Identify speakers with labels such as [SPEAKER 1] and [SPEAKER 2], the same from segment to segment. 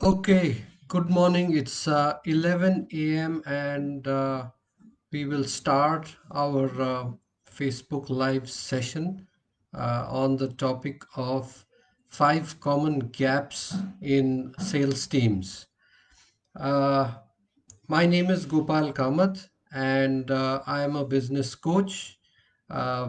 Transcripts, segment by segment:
[SPEAKER 1] Okay, good morning. It's 11 a.m. and we will start our Facebook Live session on the topic of five common gaps in sales teams. Uh, my name is Gopal Kamath, and I am a business coach.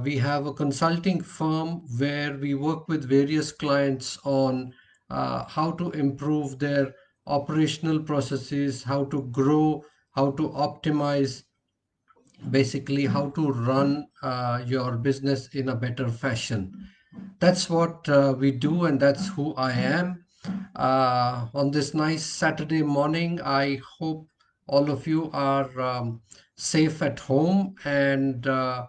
[SPEAKER 1] We have a consulting firm where we work with various clients on how to improve their operational processes, how to grow, how to optimize, basically, how to run your business in a better fashion. That's what we do, and that's who I am. On this nice Saturday morning, I hope all of you are safe at home and are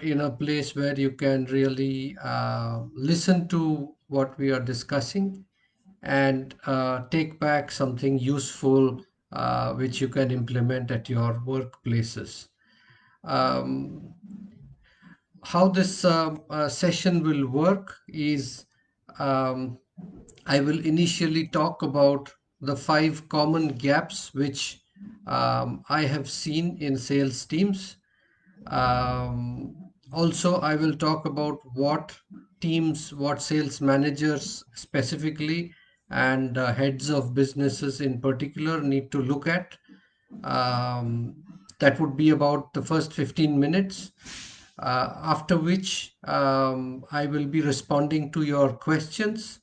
[SPEAKER 1] in a place where you can really listen to what we are discussing and take back something useful which you can implement at your workplaces. Um, how this session will work is um, I will initially talk about the five common gaps which I have seen in sales teams. Also, I will talk about what teams, what sales managers specifically, and heads of businesses in particular need to look at. Um, that would be about the first 15 minutes, after which I will be responding to your questions.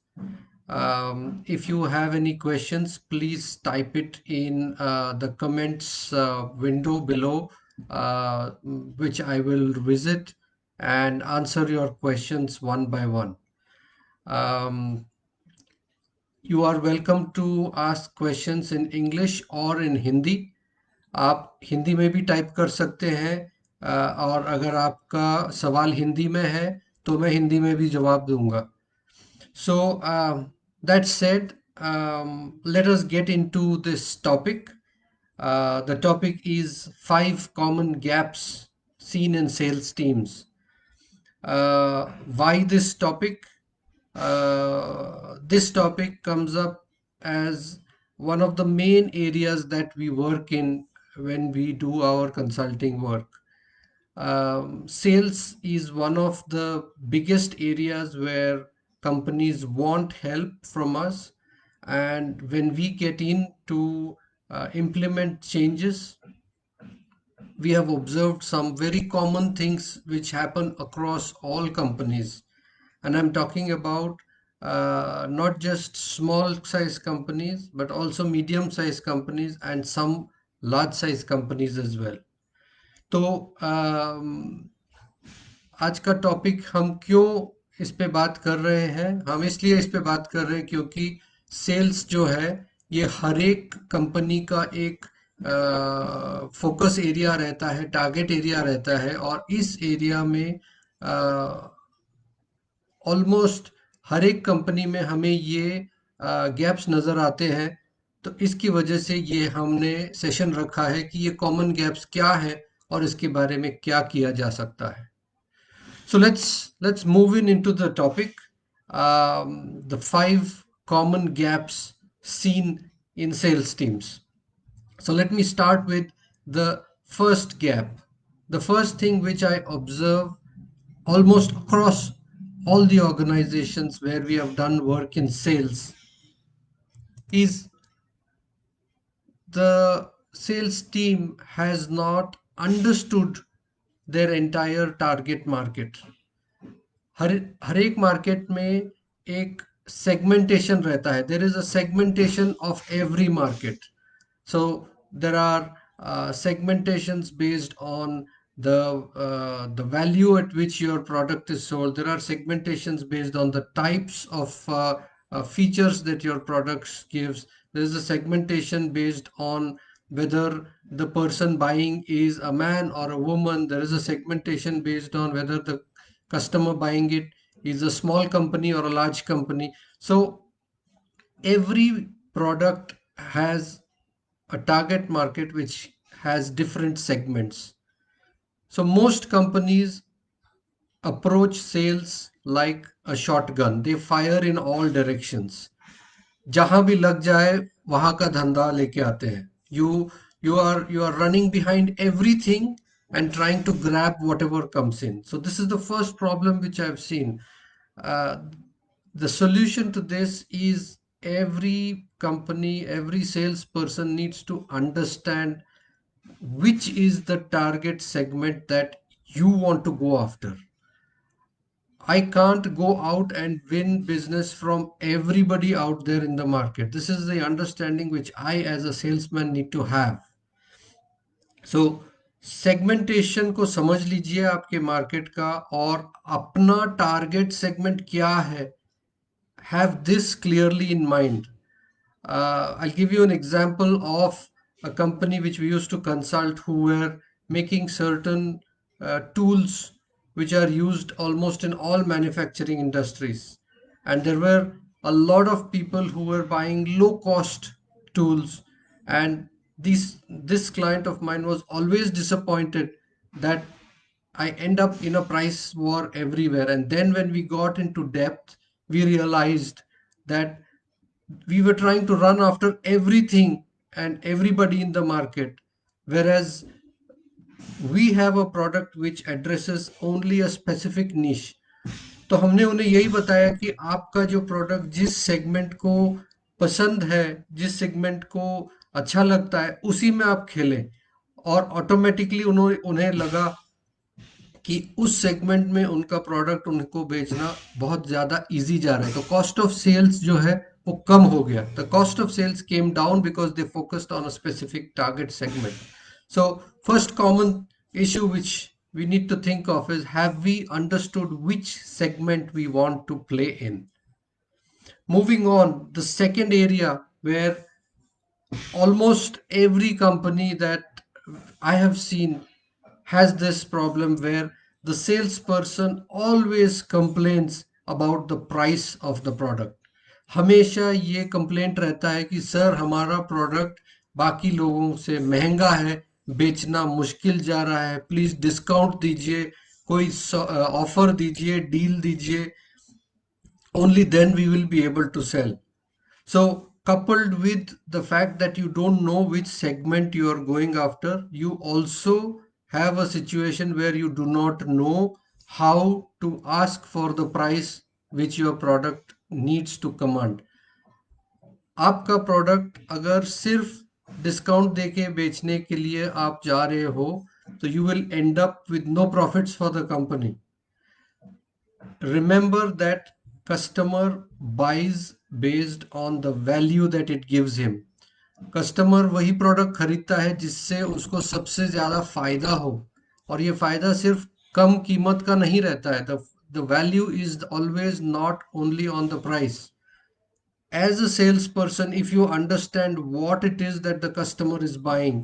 [SPEAKER 1] If you have any questions, please type it in the comments window below, which I will visit and answer your questions one by one. Um, you are welcome to ask questions in English or in Hindi. आप हिंदी में भी type कर सकते हैं, और अगर आपका सवाल हिंदी में है तो मैं हिंदी में भी जवाब दूंगा. So, that said, let us get into this topic. The topic is five common gaps seen in sales teams. Why this topic? This topic comes up as one of the main areas that we work in when we do our consulting work. Sales is one of the biggest areas where companies want help from us, and when we get in to implement changes, we have observed some very common things which happen across all companies. And I'm talking about not just small size companies, but also medium size companies and some large size companies as well. तो आज का topic हम क्यों इस पे बात कर रहे हैं? हम इसलिए इस पे बात कर रहे हैं क्योंकि सेल्स जो है, ये हर एक कंपनी का एक फोकस एरिया रहता है, टारगेट एरिया रहता है, और इस एरिया में ऑलमोस्ट हर एक कंपनी में हमें ये गैप्स नज़र आते हैं. तो इसकी वजह से ये हमने सेशन रखा है कि ये कॉमन गैप्स क्या है और इसके बारे में क्या किया जा सकता है. So let's move in into the topic. The five common gaps seen in sales teams. So let me start with the first gap. The first thing which I observe almost across all the organizations where we have done work in sales is the sales team has not understood their entire target market. हर हर एक market में एक segmentation रहता है. There is a segmentation of every market. So there are segmentations based on the value at which your product is sold. There are segmentations based on the types of features that your products gives. There is a segmentation based on whether the person buying is a man or a woman. There is a segmentation based on whether the customer buying it is a small company or a large company. So every product has a target market which has different segments. So most companies approach sales like a shotgun. They fire in all directions. जहां भी लग जाए वहां का धंधा लेके आते हैं. You are running behind everything and trying to grab whatever comes in. So this is the first problem which I've seen. uh, the solution to this is every company, every salesperson needs to understand which is the target segment that you want to go after. I can't go out and win business from everybody out there in the market. This is the understanding which I, as a salesman, need to have. So, segmentation को समझ लीजिए आपके market का, और अपना target segment क्या है. Have this clearly in mind. I'll give you an example of a company which we used to consult, who were making certain tools which are used almost in all manufacturing industries. And there were a lot of people who were buying low cost tools. And this client of mine was always disappointed that I end up in a price war everywhere. And then when we got into depth, we realized that we were trying to run after everything and everybody in the market, whereas we have a product which addresses only a specific niche. तो हमने उन्हें यही बताया कि आपका जो product जिस segment को पसंद है, जिस सेगमेंट को अच्छा लगता है, उसी में आप खेलें. और ऑटोमेटिकली उन्होंने उन्हें लगा कि उस सेगमेंट में उनका प्रोडक्ट उनको बेचना बहुत ज़्यादा इजी जा रहा है. तो कॉस्ट ऑफ सेल्स जो है वो कम हो गया. The cost of sales came down because they focused on a specific target segment. So first common issue which we need to think of is, have we understood which segment we want to play in? Moving on, the second area where almost every company that I have seen has this problem, where the salesperson always complains about the price of the product. हमेशा ये complaint रहता है कि sir हमारा product बाकी लोगों से महंगा है, बेचना मुश्किल जा रहा है, प्लीज डिस्काउंट दीजिए, कोई ऑफर दीजिए, डील दीजिए, only then we will be able to sell. So, coupled with the fact that you don't know which segment you are going after, you also have a situation where you do not know how to ask for the price which your product needs to command. आपका product अगर सिर्फ discount देके बेचने के लिए आप जा रहे हो, तो you will end up with no profits for the company. Remember that customer buys based on the value that it gives him. Customer वही प्रोडक्ट खरीदता है जिससे उसको सबसे ज्यादा फायदा हो, और ये फायदा सिर्फ कम कीमत का नहीं रहता है. The value is always not only on the price. As a salesperson, if you understand what it is that the customer is buying,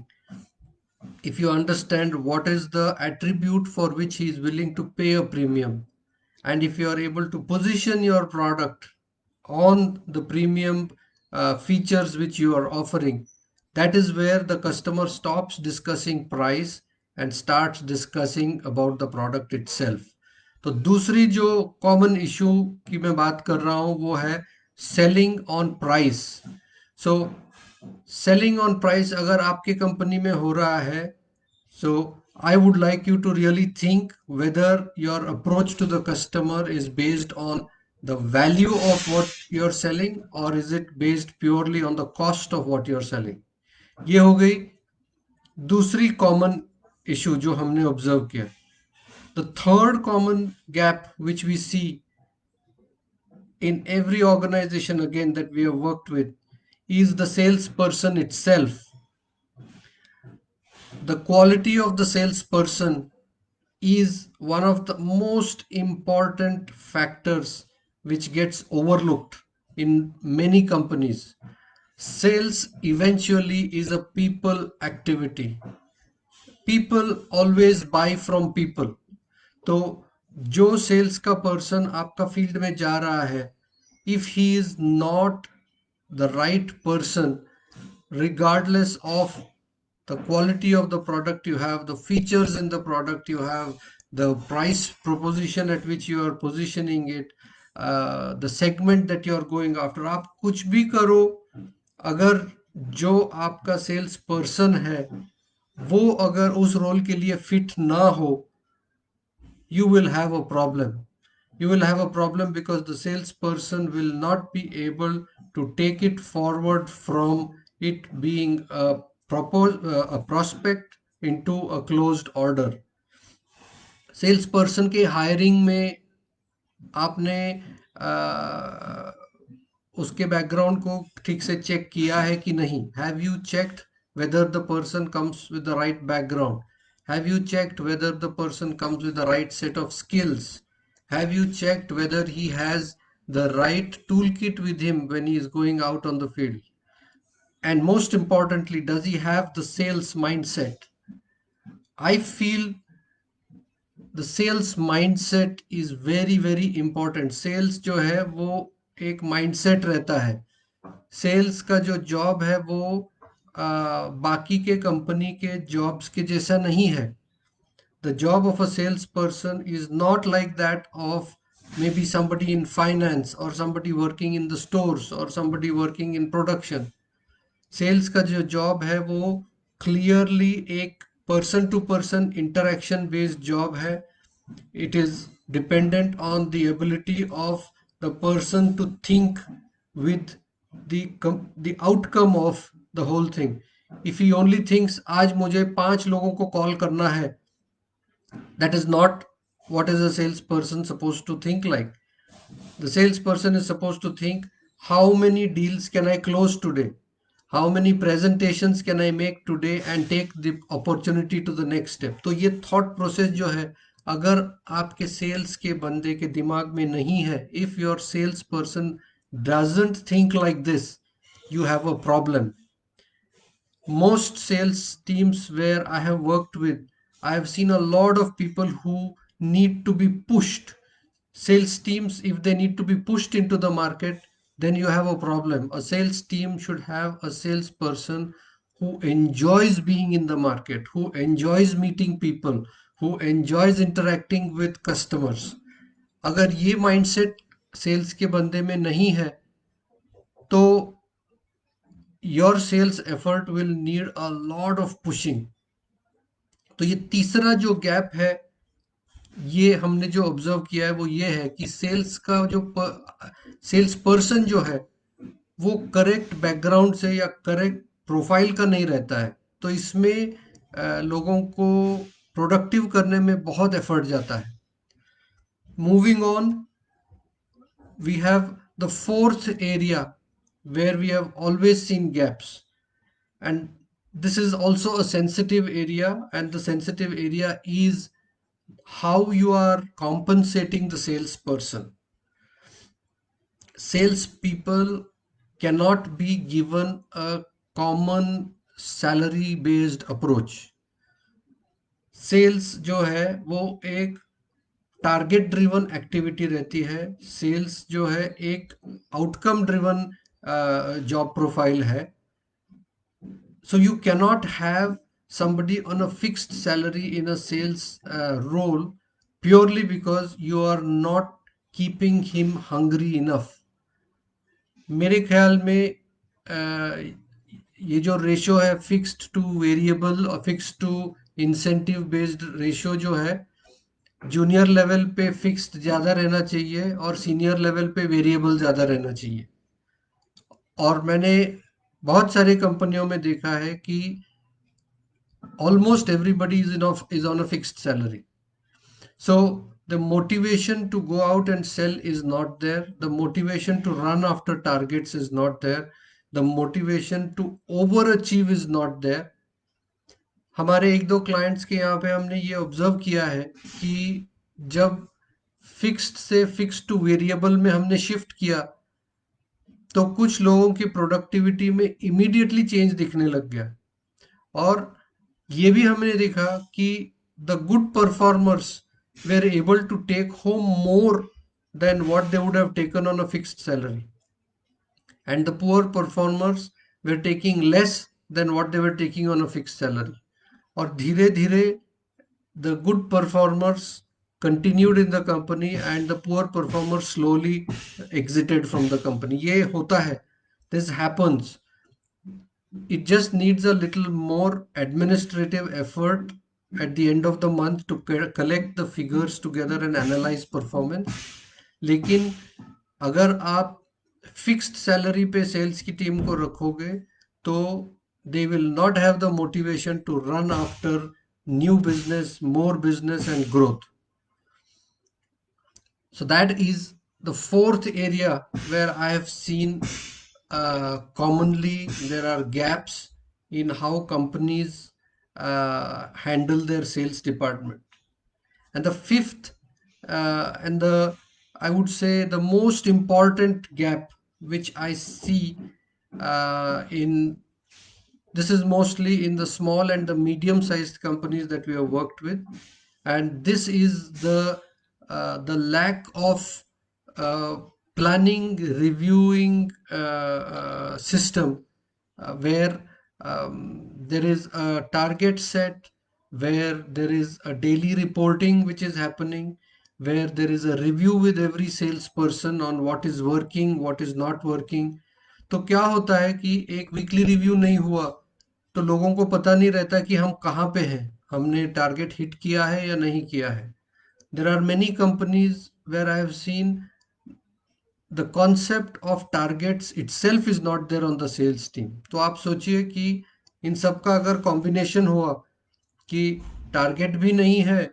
[SPEAKER 1] if you understand what is the attribute for which he is willing to pay a premium, and if you are able to position your product on the premium features which you are offering, that is where the customer stops discussing price and starts discussing about the product itself. तो दूसरी जो common issue की मैं बात कर रहा हूं वो है selling on price. So selling on price अगर आपकी कंपनी में हो रहा है, so I would like you to really think whether your approach to the customer is based on the value of what you're selling, or is it based purely on the cost of what you're selling. ये हो गई दूसरी common issue जो हमने observe किया. The third common gap which we see in every organization again that we have worked with is the salesperson itself. The quality of the salesperson is one of the most important factors which gets overlooked in many companies. Sales eventually is a people activity. People always buy from people. तो जो sales का person आपका field में जा रहा है, if he is not the right person, regardless of the quality of the product you have, the features in the product you have, the price proposition at which you are positioning it, the segment that you are going after. आप कुछ भी करो, अगर जो आपका sales person है वो अगर उस रोल के लिए फिट ना हो, you will have a problem. You will have a problem because the salesperson will not be able to take it forward from it being a prospect into a closed order. Salesperson के hiring में आपने उसके background को ठीक से check किया है कि नहीं? Have you checked whether the person comes with the right background? Have you checked whether the person comes with the right set of skills? Have you checked whether he has the right toolkit with him when he is going out on the field? And most importantly, does he have the sales mindset? I feel the sales mindset is very very important. Sales जो है वो एक mindset रहता है। Sales का जो job है वो बाकी के कंपनी के जॉब्स के जैसा नहीं है। The job of a sales person is not like that of maybe somebody in finance or somebody working in the stores or somebody working in production. Sales का जो जॉब है वो क्लियरली एक person to person interaction based job है। It is dependent on the ability of the person to think with the outcome of the whole thing. If he only thinks आज मुझे 5 लोगों को कॉल करना है, that is not what is a salesperson supposed to think like. The salesperson is supposed to think, how many deals can I close today? How many presentations can I make today and take the opportunity to the next step? तो ये thought process जो है, अगर आपके sales के बंदे के दिमाग में नहीं है, if your salesperson doesn't think like this, you have a problem. Most sales teams where I have worked with, I have seen a lot of people who need to be pushed. Sales teams, if they need to be pushed into the market, then you have a problem. A sales team should have a salesperson who enjoys being in the market, who enjoys meeting people, who enjoys interacting with customers. अगर ये mindset sales के बंदे में नहीं है, तो your sales effort will need a lot of pushing. तो ये तीसरा जो गैप है, ये हमने जो ऑब्जर्व किया है वो ये है कि सेल्स का जो सेल्स पर्सन जो है वो करेक्ट बैकग्राउंड से या करेक्ट प्रोफाइल का नहीं रहता है। तो इसमें लोगों को प्रोडक्टिव करने में बहुत एफर्ट जाता है। Moving on, we have the fourth area where we have always seen gaps, and this is also a sensitive area, and the sensitive area is how you are compensating the salesperson. Salespeople cannot be given a common salary based approach. Sales जो है वो एक target driven activity रहती है। Sales जो है एक outcome driven job profile है। So you cannot have somebody on a fixed salary in a sales role purely because you are not keeping him hungry enough. मेरे ख्याल में ये जो रेशो है फिक्स्ड टू वेरिएबल और fixed to incentive based ratio जो है, junior level पे फिक्स्ड ज़्यादा रहना चाहिए और सीनियर लेवल पे वेरिएबल ज़्यादा रहना चाहिए। और मैंने बहुत सारे कंपनियों में देखा है कि almost everybody is on a fixed salary. So the motivation to go out and sell is not there. The motivation to run after targets is not there. The motivation to overachieve is not there. हमारे एक दो clients के यहाँ पे हमने ये observe किया है कि जब फिक्स्ड से फिक्स्ड टू वेरिएबल में हमने शिफ्ट किया तो कुछ लोगों की प्रोडक्टिविटी में इमीडिएटली चेंज दिखने लग गया। और ये भी हमने देखा कि the good performers were able to take home more than what they would have taken on a fixed salary, and the poor performers were taking less than what they were taking on a fixed salary. और धीरे धीरे the good performers continued in the company and the poor performer slowly exited from the company. ये होता है, this happens. It just needs a little more administrative effort at the end of the month to collect the figures together and analyze performance. लेकिन अगर आप fixed salary पे sales की team को रखोगे तो they will not have the motivation to run after new business, more business and growth. So that is the fourth area where I have seen commonly there are gaps in how companies handle their sales department. And the fifth and the I would say the most important gap which I see in this is mostly in the small and the medium sized companies that we have worked with, and this is the lack of uh, planning reviewing system where there is a target set, where there is a daily reporting which is happening, where there is a review with every salesperson on what is working, what is not working. तो क्या होता है कि एक weekly review नहीं हुआ तो लोगों को पता नहीं रहता कि हम कहाँ पे हैं, हमने टारगेट हिट किया है या नहीं किया है. There are many companies where I have seen the concept of targets itself is not there on the sales team. तो आप सोचिए कि इन सब का अगर कॉम्बिनेशन हुआ कि टारगेट भी नहीं है,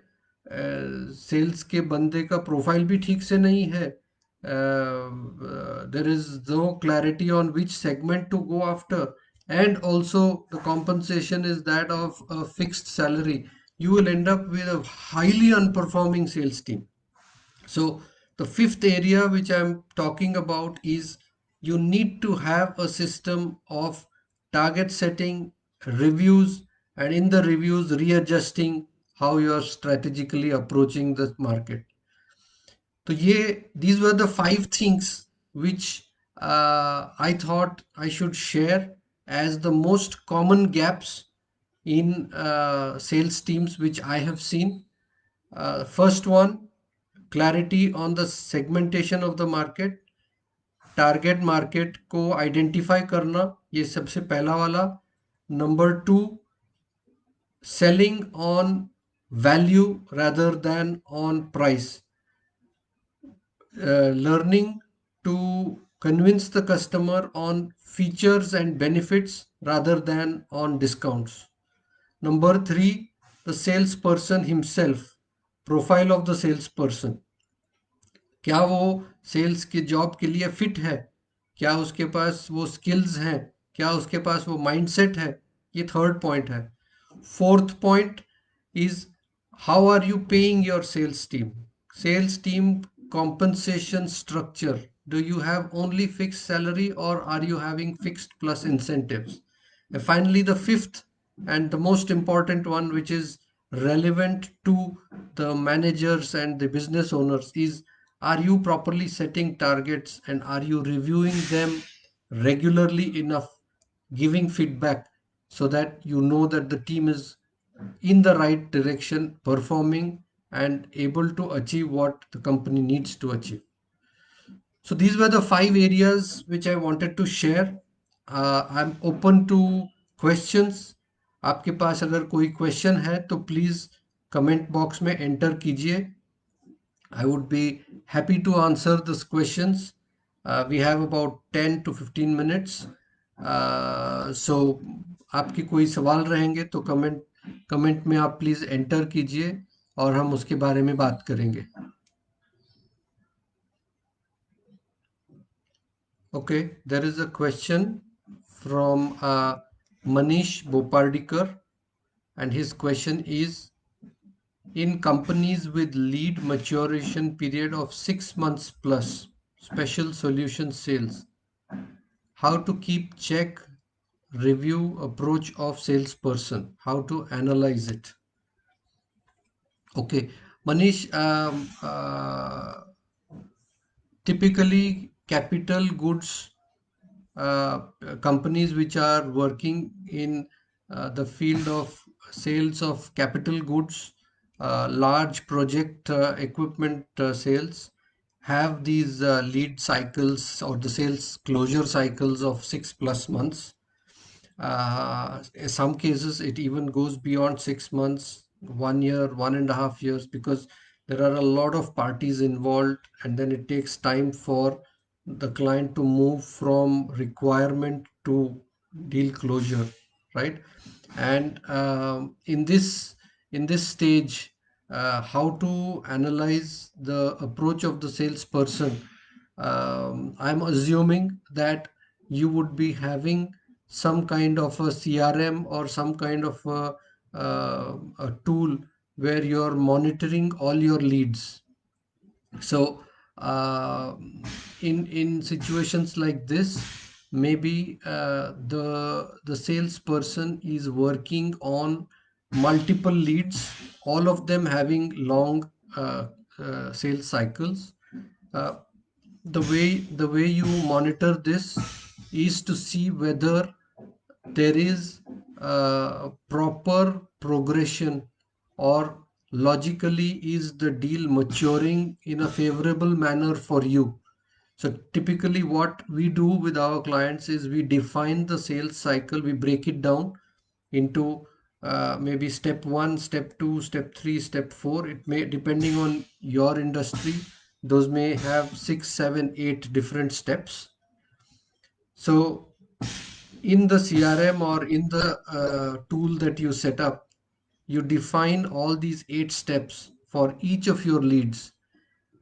[SPEAKER 1] सेल्स के बंदे का प्रोफाइल भी ठीक से नहीं है, there is no clarity on which segment to go after, and also the compensation is that of a fixed salary, you will end up with a highly unperforming sales team. So the fifth area which I'm talking about is you need to have a system of target setting, reviews, and in the reviews readjusting how you are strategically approaching the market. So these were the five things which I thought I should share as the most common gaps in sales teams which I have seen. First one, clarity on the segmentation of the market, target market को identify करना, ये सबसे पहला वाला. Number two, selling on value rather than on price, learning to convince the customer on features and benefits rather than on discounts. Number three, the salesperson himself, profile of the salesperson. क्या वो sales की job के लिए fit है, क्या उसके पास वो skills हैं, क्या उसके पास वो माइंडसेट है. ये थर्ड पॉइंट है. Fourth point is how are you paying your sales team compensation structure. Do you have only fixed salary or are you having fixed plus incentives? And finally, the fifth and the most important one, which is relevant to the managers and the business owners, is are you properly setting targets and are you reviewing them regularly enough, giving feedback so that you know that the team is in the right direction, performing and able to achieve what the company needs to achieve. So these were the five areas which I wanted to share. I'm open to questions. आपके पास अगर कोई question है तो please comment box में enter कीजिए. I would be happy to answer these questions. We have about 10 to 15 minutes. So आपकी कोई सवाल रहेंगे तो कमेंट में आप प्लीज एंटर कीजिए और हम उसके बारे में बात करेंगे. Okay, there is a question from Manish Bopardikar, and his question is: in companies with lead maturation period of 6 months plus, special solution sales, how to keep check, review approach of salesperson, how to analyze it. Okay, Manish, typically capital goods uh, companies which are working in the field of sales of capital goods, large project equipment sales have these lead cycles or the sales closure cycles of 6+ months. In some cases, it even goes beyond 6 months, 1 year, 1.5 years, because there are a lot of parties involved, and then it takes time for the client to move from requirement to deal closure, right? And in this stage, how to analyze the approach of the salesperson. I'm assuming that you would be having some kind of a CRM or some kind of a tool where you're monitoring all your leads. So uh, in situations like this, maybe the salesperson is working on multiple leads, all of them having long sales cycles. uh, the way you monitor this is to see whether there is proper progression, or logically is the deal maturing in a favorable manner for you. So typically what we do with our clients is we define the sales cycle, we break it down into maybe step 1, step 2, step 3, step 4. It may, depending on your industry, those may have 6, 7, 8 different steps. So in the CRM or in the tool that you set up, you define all these 8 steps for each of your leads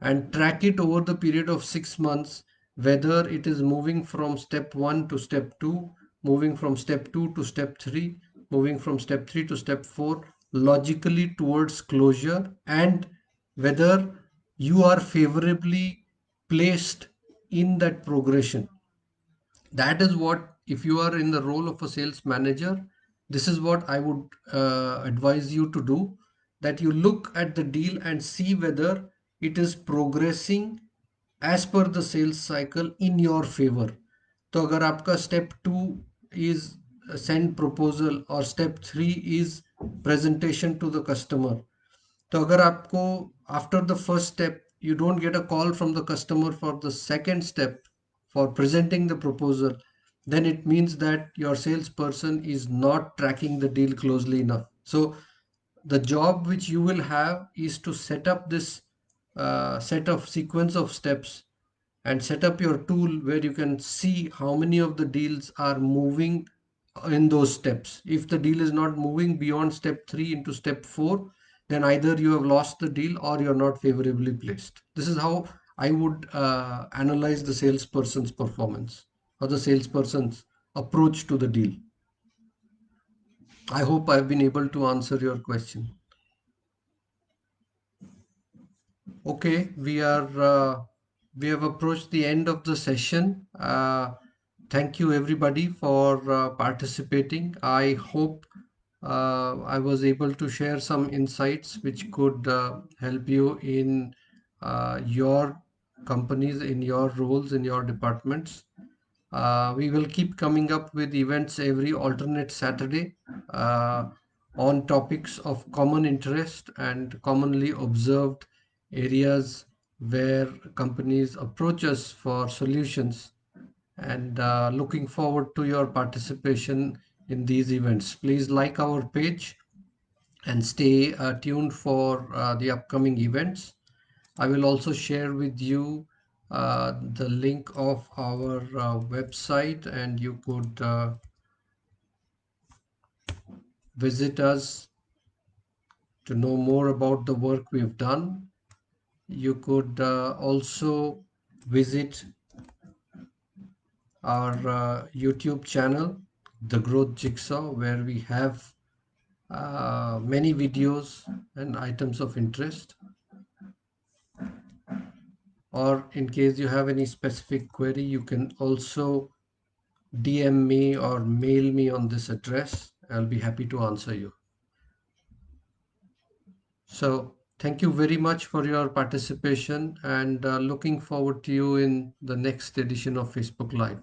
[SPEAKER 1] and track it over the period of 6 months, whether it is moving from step 1 to step 2, moving from step 2 to step 3, moving from step 3 to step 4, logically towards closure, and whether you are favorably placed in that progression. That is what, if you are in the role of a sales manager, this is what I would advise you to do, that you look at the deal and see whether it is progressing as per the sales cycle in your favor. तो अगर आपका step 2 is send proposal or step 3 is presentation to the customer, तो अगर आपको after the first step you don't get a call from the customer for the second step for presenting the proposal, then it means that your salesperson is not tracking the deal closely enough. So the job which you will have is to set up this set of sequence of steps and set up your tool where you can see how many of the deals are moving in those steps. If the deal is not moving beyond step 3 into step 4, then either you have lost the deal or you're not favorably placed. This is how I would analyze the salesperson's performance or the salesperson's approach to the deal. I hope I've been able to answer your question. Okay, we have approached the end of the session. Thank you everybody for participating. I hope I was able to share some insights which could help you in your companies, in your roles, in your departments. We will keep coming up with events every alternate Saturday uh, on topics of common interest and commonly observed areas where companies approach us for solutions. And looking forward to your participation in these events. Please like our page and stay tuned for the upcoming events. I will also share with you the link of our website, and you could visit us to know more about the work we've done. You could also visit our YouTube channel, The Growth Jigsaw, where we have many videos and items of interest. Or in case you have any specific query, you can also DM me or mail me on this address. I'll be happy to answer you. So thank you very much for your participation, and looking forward to you in the next edition of Facebook Live.